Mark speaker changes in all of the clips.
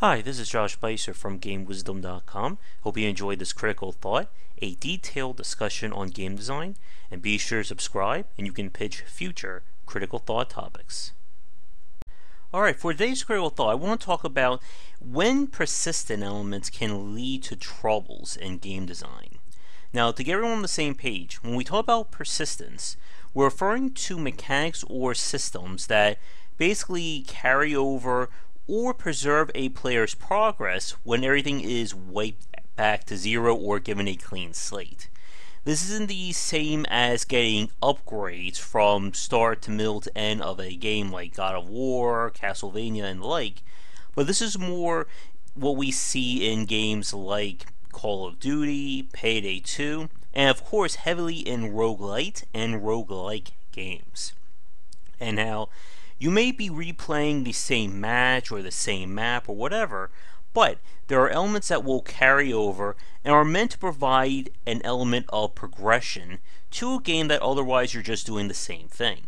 Speaker 1: Hi, this is Josh Bycer from GameWisdom.com. Hope you enjoyed this critical thought, a detailed discussion on game design, and be sure to subscribe and you can pitch future critical thought topics. Alright, for today's critical thought, I want to talk about when persistent elements can lead to troubles in game design. Now, to get everyone on the same page, when we talk about persistence, we're referring to mechanics or systems that basically carry over or preserve a player's progress when everything is wiped back to zero or given a clean slate. This isn't the same as getting upgrades from start to middle to end of a game like God of War, Castlevania, and the like, but this is more what we see in games like Call of Duty, Payday 2, and of course heavily in roguelite and roguelike games. And now, you may be replaying the same match or the same map or whatever, but there are elements that will carry over and are meant to provide an element of progression to a game that otherwise you're just doing the same thing.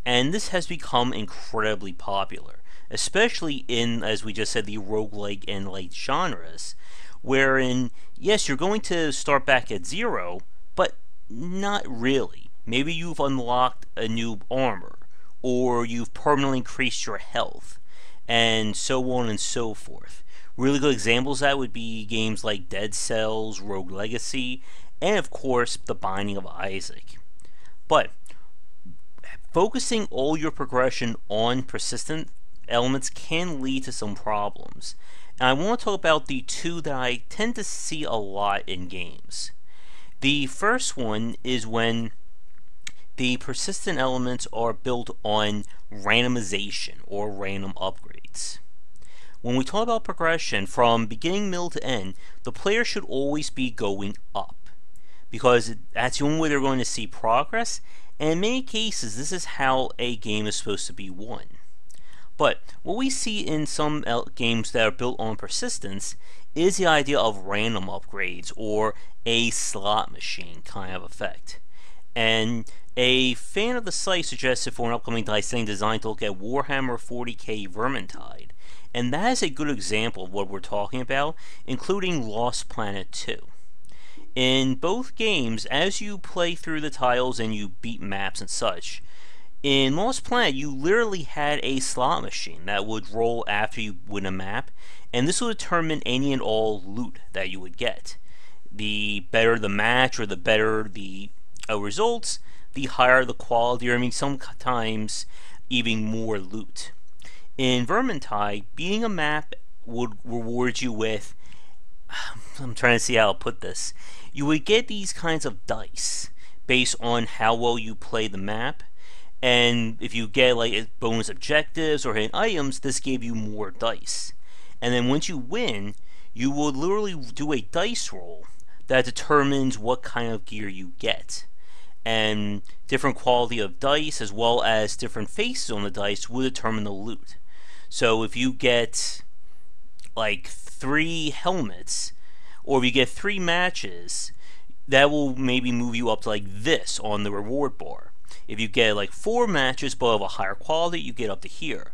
Speaker 1: And this has become incredibly popular, especially in, as we just said, the roguelike and light genres, wherein, yes, you're going to start back at zero, but not really. Maybe you've unlocked a new armor, or you've permanently increased your health, and so on and so forth. Really good examples of that would be games like Dead Cells, Rogue Legacy, and of course, The Binding of Isaac. But focusing all your progression on persistent elements can lead to some problems. And I want to talk about the two that I tend to see a lot in games. The first one is when the persistent elements are built on randomization or random upgrades. When we talk about progression from beginning, middle to end, the player should always be going up, because that's the only way they're going to see progress, and in many cases this is how a game is supposed to be won. But what we see in some games that are built on persistence is the idea of random upgrades or a slot machine kind of effect. And a fan of the site suggested for an upcoming Dissecting Design to look at Warhammer 40k Vermintide, and that is a good example of what we're talking about, including Lost Planet 2. In both games, as you play through the tiles and you beat maps and such, in Lost Planet you literally had a slot machine that would roll after you win a map, and this would determine any and all loot that you would get. The better the match or the better the results, the higher the quality, or I mean sometimes even more loot. In Vermintide, beating a map would reward you with, I'm trying to see how I'll put this, you would get these kinds of dice based on how well you play the map, and if you get like bonus objectives or hidden items, this gave you more dice. And then once you win, you will literally do a dice roll that determines what kind of gear you get. And different quality of dice as well as different faces on the dice will determine the loot. So if you get like 3 helmets, or if you get 3 matches, that will maybe move you up to like this on the reward bar. If you get like 4 matches but of a higher quality, you get up to here.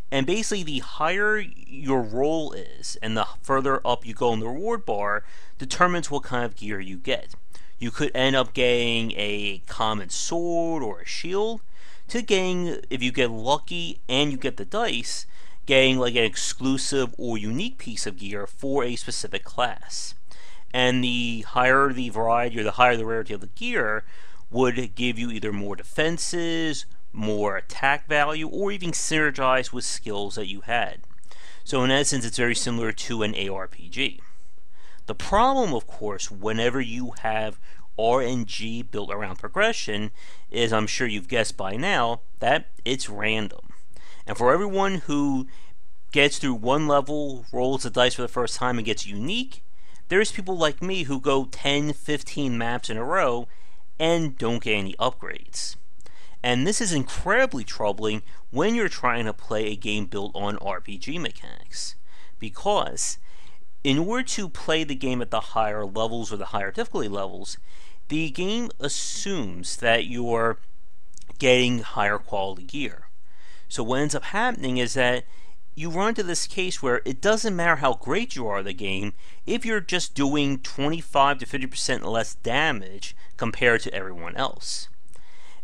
Speaker 1: And basically the higher your roll is and the further up you go in the reward bar determines what kind of gear you get. You could end up getting a common sword or a shield, to getting, if you get lucky and you get the dice, getting like an exclusive or unique piece of gear for a specific class. And the higher the variety or the higher the rarity of the gear would give you either more defenses, more attack value, or even synergize with skills that you had. So in essence, it's very similar to an ARPG. The problem, of course, whenever you have RNG built around progression is, I'm sure you've guessed by now, that it's random. And for everyone who gets through one level, rolls the dice for the first time, and gets unique, there's people like me who go 10, 15 maps in a row and don't get any upgrades. And this is incredibly troubling when you're trying to play a game built on RPG mechanics, because in order to play the game at the higher levels or the higher difficulty levels, the game assumes that you're getting higher quality gear. So what ends up happening is that you run into this case where it doesn't matter how great you are at the game if you're just doing 25 to 50% less damage compared to everyone else.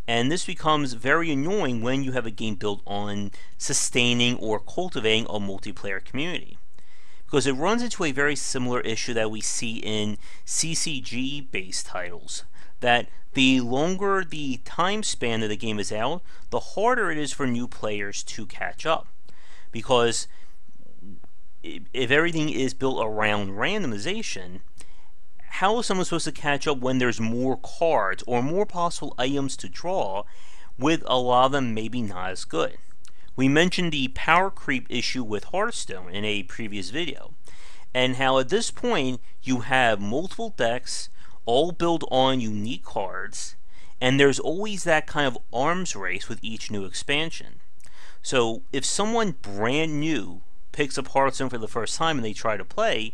Speaker 1: And this becomes very annoying when you have a game built on sustaining or cultivating a multiplayer community, because it runs into a very similar issue that we see in CCG based titles, that the longer the time span that the game is out, the harder it is for new players to catch up. Because if everything is built around randomization, how is someone supposed to catch up when there's more cards or more possible items to draw, with a lot of them maybe not as good? We mentioned the power creep issue with Hearthstone in a previous video, and how at this point you have multiple decks all built on unique cards, and there's always that kind of arms race with each new expansion. So if someone brand new picks up Hearthstone for the first time and they try to play,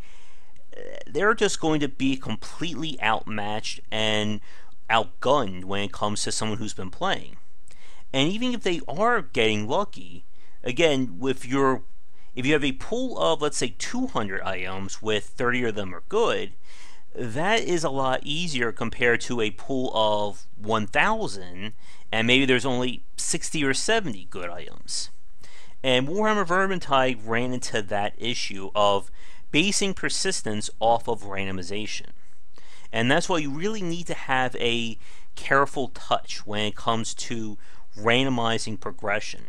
Speaker 1: they're just going to be completely outmatched and outgunned when it comes to someone who's been playing. And even if they are getting lucky, again, if you have a pool of, let's say, 200 items with 30 of them are good, that is a lot easier compared to a pool of 1,000 and maybe there's only 60 or 70 good items. And Warhammer Vermintide ran into that issue of basing persistence off of randomization. And that's why you really need to have a careful touch when it comes to randomizing progression.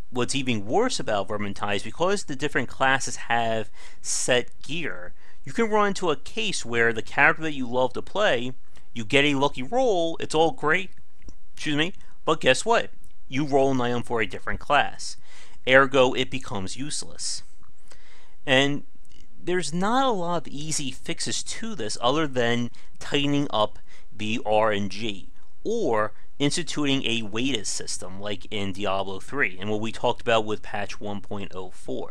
Speaker 1: What's even worse about Vermintide is because the different classes have set gear, you can run into a case where the character that you love to play, you get a lucky roll, it's all great, but guess what? You roll an item for a different class. Ergo, it becomes useless. And there's not a lot of easy fixes to this other than tightening up the RNG or instituting a weighted system like in Diablo 3 and what we talked about with patch 1.04.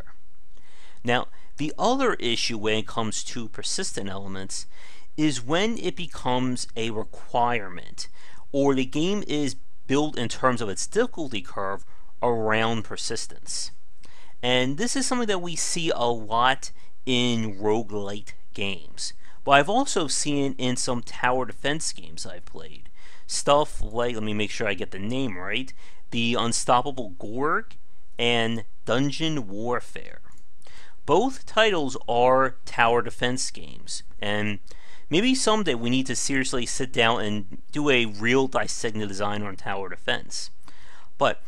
Speaker 1: Now, the other issue when it comes to persistent elements is when it becomes a requirement or the game is built in terms of its difficulty curve around persistence. And this is something that we see a lot in roguelite games, but I've also seen it in some tower defense games I've played. Stuff like, let me make sure I get the name right, the Unstoppable Gorg and Dungeon Warfare. Both titles are tower defense games, and maybe someday we need to seriously sit down and do a real dissecting design on tower defense. But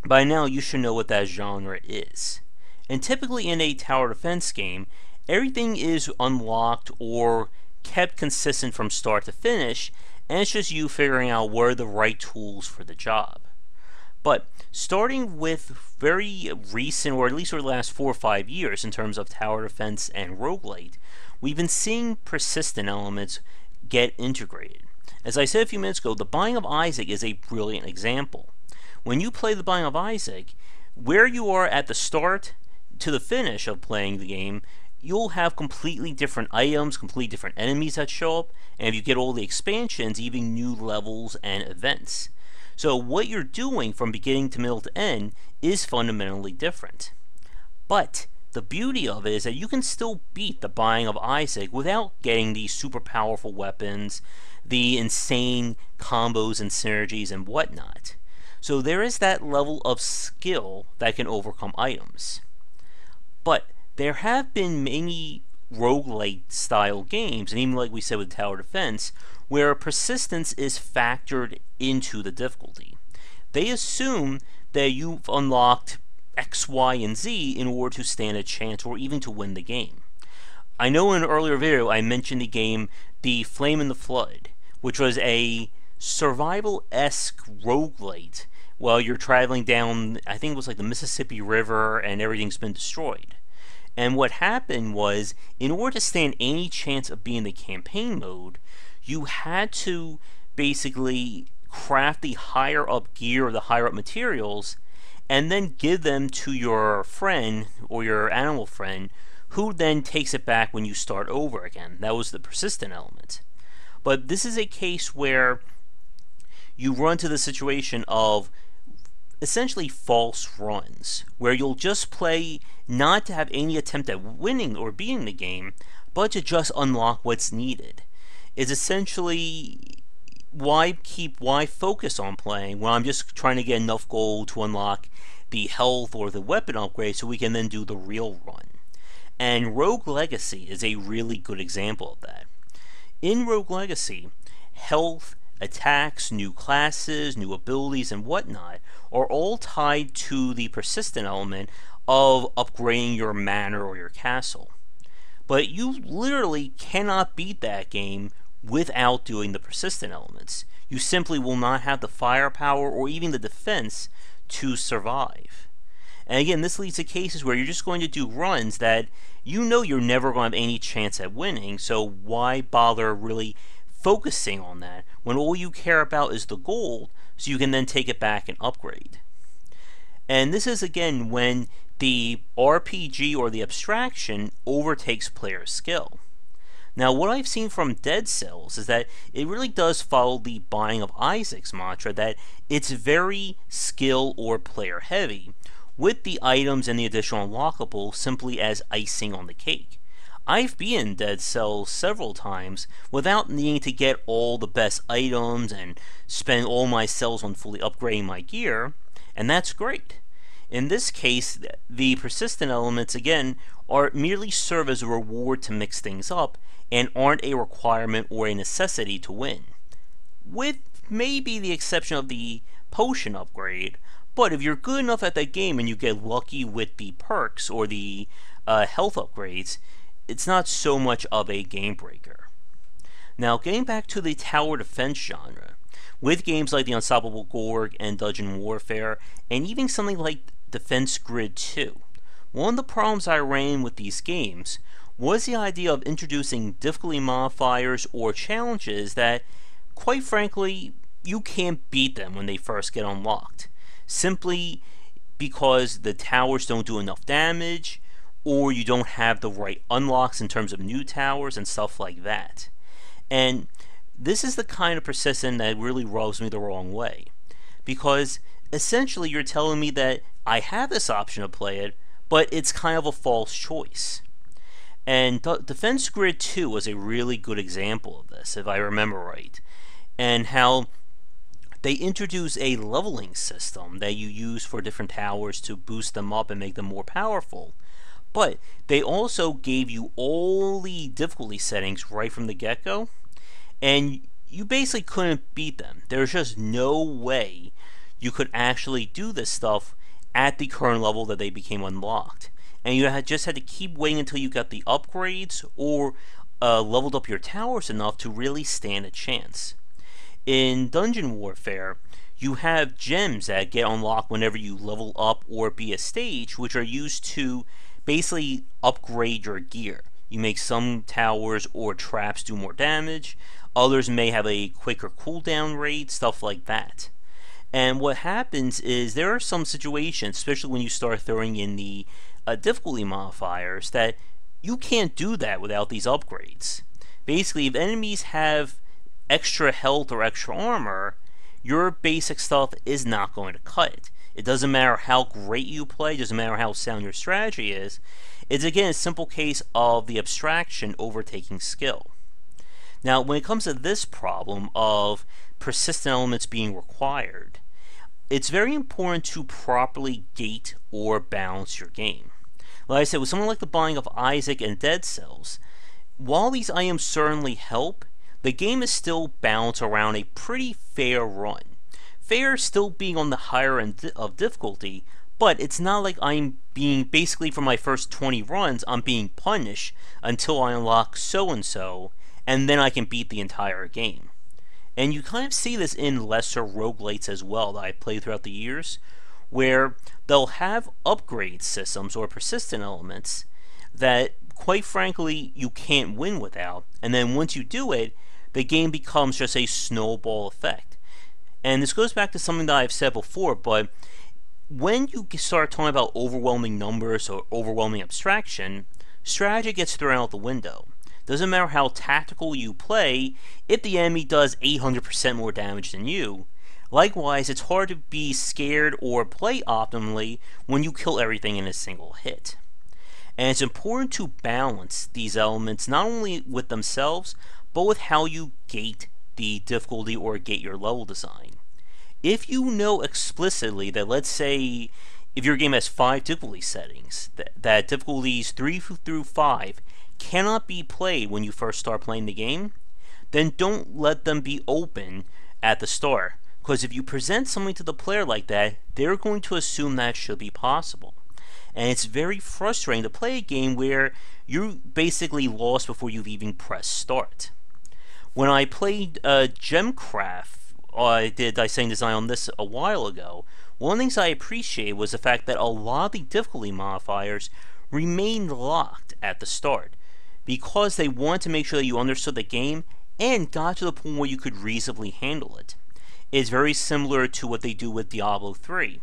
Speaker 1: by now you should know what that genre is. And typically in a tower defense game, everything is unlocked or kept consistent from start to finish, and it's just you figuring out what are the right tools for the job. But starting with very recent, or at least over the last 4 or 5 years in terms of tower defense and roguelite, we've been seeing persistent elements get integrated. As I said a few minutes ago, the Binding of Isaac is a brilliant example. When you play the Binding of Isaac, where you are at the start to the finish of playing the game, you'll have completely different items, completely different enemies that show up, and if you get all the expansions, even new levels and events. So what you're doing from beginning to middle to end is fundamentally different. But the beauty of it is that you can still beat the Binding of Isaac without getting these super powerful weapons, the insane combos and synergies and whatnot. So there is that level of skill that can overcome items. But there have been many roguelite style games, and even like we said with tower defense, where persistence is factored into the difficulty. They assume that you've unlocked X, Y, and Z in order to stand a chance or even to win the game. I know in an earlier video I mentioned the game The Flame in the Flood, which was a survival-esque roguelite while you're traveling down, I think it was like the Mississippi River and everything's been destroyed. And what happened was, in order to stand any chance of being in the campaign mode, you had to basically craft the higher up gear or the higher up materials and then give them to your friend or your animal friend, who then takes it back when you start over again. That was the persistent element. But this is a case where you run to the situation of essentially false runs, where you'll just play not to have any attempt at winning or beating the game, but to just unlock what's needed. It's essentially why focus on playing when I'm just trying to get enough gold to unlock the health or the weapon upgrade so we can then do the real run. And Rogue Legacy is a really good example of that. In Rogue Legacy, health, attacks, new classes, new abilities, and whatnot are all tied to the persistent element of upgrading your manor or your castle. But you literally cannot beat that game without doing the persistent elements. You simply will not have the firepower or even the defense to survive. And again, this leads to cases where you're just going to do runs that you know you're never going to have any chance at winning, so why bother really focusing on that when all you care about is the gold so you can then take it back and upgrade. And this is again when the RPG or the abstraction overtakes player skill. Now, what I've seen from Dead Cells is that it really does follow the Binding of Isaac's mantra that it's very skill or player heavy, with the items and the additional unlockables simply as icing on the cake. I've beaten Dead Cells several times without needing to get all the best items and spend all my cells on fully upgrading my gear, and that's great. In this case, the persistent elements, again, are merely serve as a reward to mix things up and aren't a requirement or a necessity to win. With maybe the exception of the potion upgrade, but if you're good enough at that game and you get lucky with the perks or the health upgrades, it's not so much of a game breaker. Now, getting back to the tower defense genre, with games like the Unstoppable Gorg and Dungeon Warfare, and even something like Defense Grid 2, one of the problems I ran with these games was the idea of introducing difficulty modifiers or challenges that, quite frankly, you can't beat them when they first get unlocked, simply because the towers don't do enough damage, or you don't have the right unlocks in terms of new towers and stuff like that. And this is the kind of persistence that really rubs me the wrong way, because essentially you're telling me that I have this option to play it, but it's kind of a false choice. And Defense Grid 2 was a really good example of this, if I remember right, and how they introduce a leveling system that you use for different towers to boost them up and make them more powerful. But they also gave you all the difficulty settings right from the get-go, and you basically couldn't beat them. There's just no way you could actually do this stuff at the current level that they became unlocked. And you just had to keep waiting until you got the upgrades or leveled up your towers enough to really stand a chance. In Dungeon Warfare, you have gems that get unlocked whenever you level up or beat a stage, which are used to basically upgrade your gear. You make some towers or traps do more damage, others may have a quicker cooldown rate, stuff like that. And what happens is there are some situations, especially when you start throwing in the difficulty modifiers, that you can't do that without these upgrades. Basically, if enemies have extra health or extra armor, your basic stuff is not going to cut it. It doesn't matter how great you play, it doesn't matter how sound your strategy is. It's again a simple case of the abstraction overtaking skill. Now, when it comes to this problem of persistent elements being required, it's very important to properly gate or balance your game. Like I said, with someone like the Binding of Isaac and Dead Cells, while these items certainly help, the game is still balanced around a pretty fair run. Fair still being on the higher end of difficulty, but it's not like I'm being, basically for my first 20 runs, I'm being punished until I unlock so-and-so, and then I can beat the entire game. And you kind of see this in lesser roguelites as well that I've played throughout the years, where they'll have upgrade systems or persistent elements that, quite frankly, you can't win without, and then once you do it, the game becomes just a snowball effect. And this goes back to something that I've said before, but when you start talking about overwhelming numbers or overwhelming abstraction, strategy gets thrown out the window. Doesn't matter how tactical you play, if the enemy does 800% more damage than you, Likewise, it's hard to be scared or play optimally when you kill everything in a single hit. And it's important to balance these elements not only with themselves, but with how you gate the difficulty or gate your level design. If you know explicitly that, let's say, if your game has 5 difficulty settings, that difficulties 3 through 5 cannot be played when you first start playing the game, then don't let them be open at the start. Because if you present something to the player like that, they're going to assume that should be possible. And it's very frustrating to play a game where you're basically lost before you've even pressed start. When I played Gemcraft, I did Dissecting Design on this a while ago, one of the things I appreciated was the fact that a lot of the difficulty modifiers remained locked at the start, because they wanted to make sure that you understood the game and got to the point where you could reasonably handle it. It's very similar to what they do with Diablo 3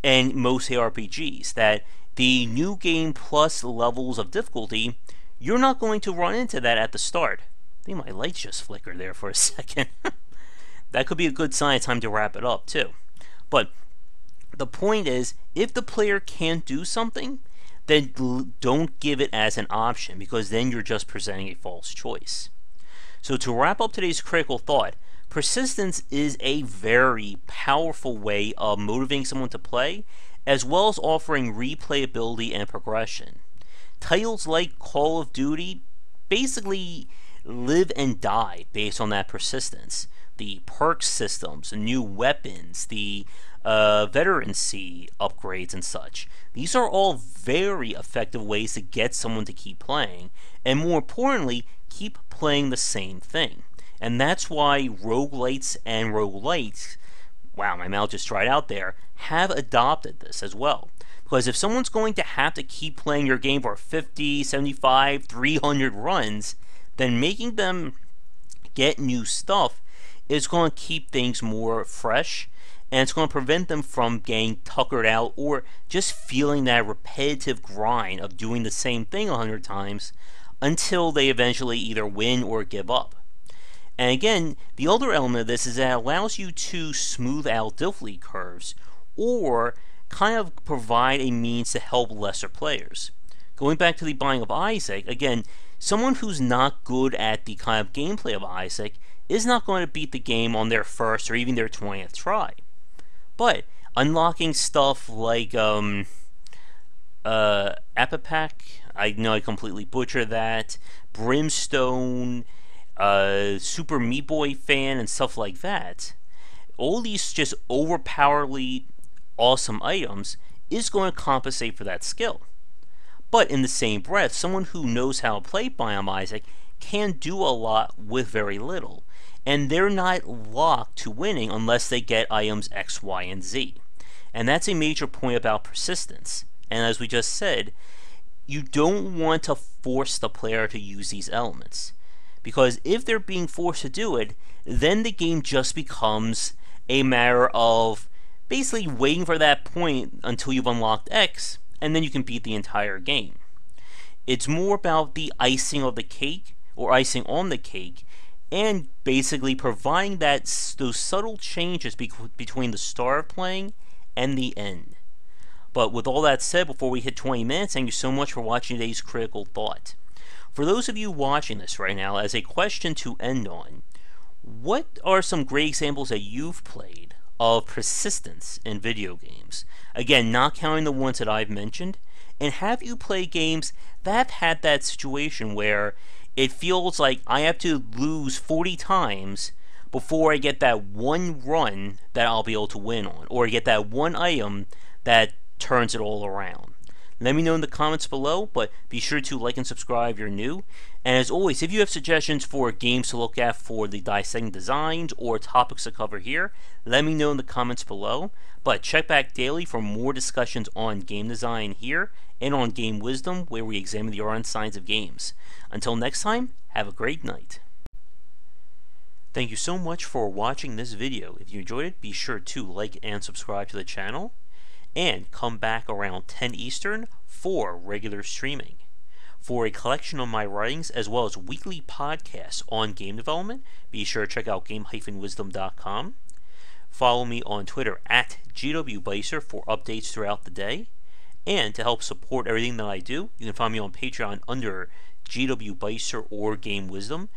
Speaker 1: and most ARPGs, that the new game plus levels of difficulty, you're not going to run into that at the start. I think my lights just flickered there for a second. That could be a good sign. Time to wrap it up too. But the point is, if the player can't do something, then don't give it as an option, because then you're just presenting a false choice. So to wrap up today's critical thought, persistence is a very powerful way of motivating someone to play, as well as offering replayability and progression. Titles like Call of Duty basically live and die based on that persistence. The perk systems, the new weapons, the veterancy upgrades and such. These are all very effective ways to get someone to keep playing, and more importantly, keep playing the same thing. And that's why roguelites and roguelites, wow, my mouth just dried out there, have adopted this as well. Because if someone's going to have to keep playing your game for 50, 75, 300 runs, then making them get new stuff is going to keep things more fresh, and it's going to prevent them from getting tuckered out or just feeling that repetitive grind of doing the same thing 100 times until they eventually either win or give up. And again, the other element of this is that it allows you to smooth out difficulty curves or kind of provide a means to help lesser players. Going back to the Binding of Isaac, again, someone who's not good at the kind of gameplay of Isaac is not going to beat the game on their first or even their 20th try. But unlocking stuff like Apipac, I know I completely butchered that, Brimstone, Super Meat Boy Fan, and stuff like that, all these just overpoweredly awesome items is going to compensate for that skill. But in the same breath, someone who knows how to play Binding of Isaac can do a lot with very little, and they're not locked to winning unless they get items X, Y, and Z. And that's a major point about persistence. And as we just said, you don't want to force the player to use these elements, because if they're being forced to do it, then the game just becomes a matter of basically waiting for that point until you've unlocked X, and then you can beat the entire game. It's more about the icing of the cake, or icing on the cake, and basically providing those subtle changes between the start of playing and the end. But with all that said, before we hit 20 minutes, thank you so much for watching today's Critical Thought. For those of you watching this right now, as a question to end on, what are some great examples that you've played of persistence in video games? Again, not counting the ones that I've mentioned. And have you played games that have had that situation where it feels like I have to lose 40 times before I get that one run that I'll be able to win on, or get that one item that turns it all around? Let me know in the comments below, but be sure to like and subscribe if you're new. And as always, if you have suggestions for games to look at for the Dissecting Designs or topics to cover here, let me know in the comments below. But check back daily for more discussions on game design here and on Game Wisdom, where we examine the art and science of games. Until next time, have a great night. Thank you so much for watching this video. If you enjoyed it, be sure to like and subscribe to the channel, and come back around 10 Eastern for regular streaming. For a collection of my writings as well as weekly podcasts on game development, be sure to check out game-wisdom.com. Follow me on Twitter at GWBycer for updates throughout the day. And to help support everything that I do, you can find me on Patreon under GWBycer or Game Wisdom.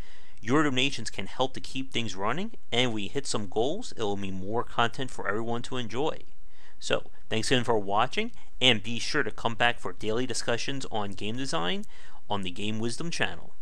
Speaker 1: Your donations can help to keep things running, and we hit some goals, it will mean more content for everyone to enjoy. So, thanks again for watching, and be sure to come back for daily discussions on game design on the Game Wisdom channel.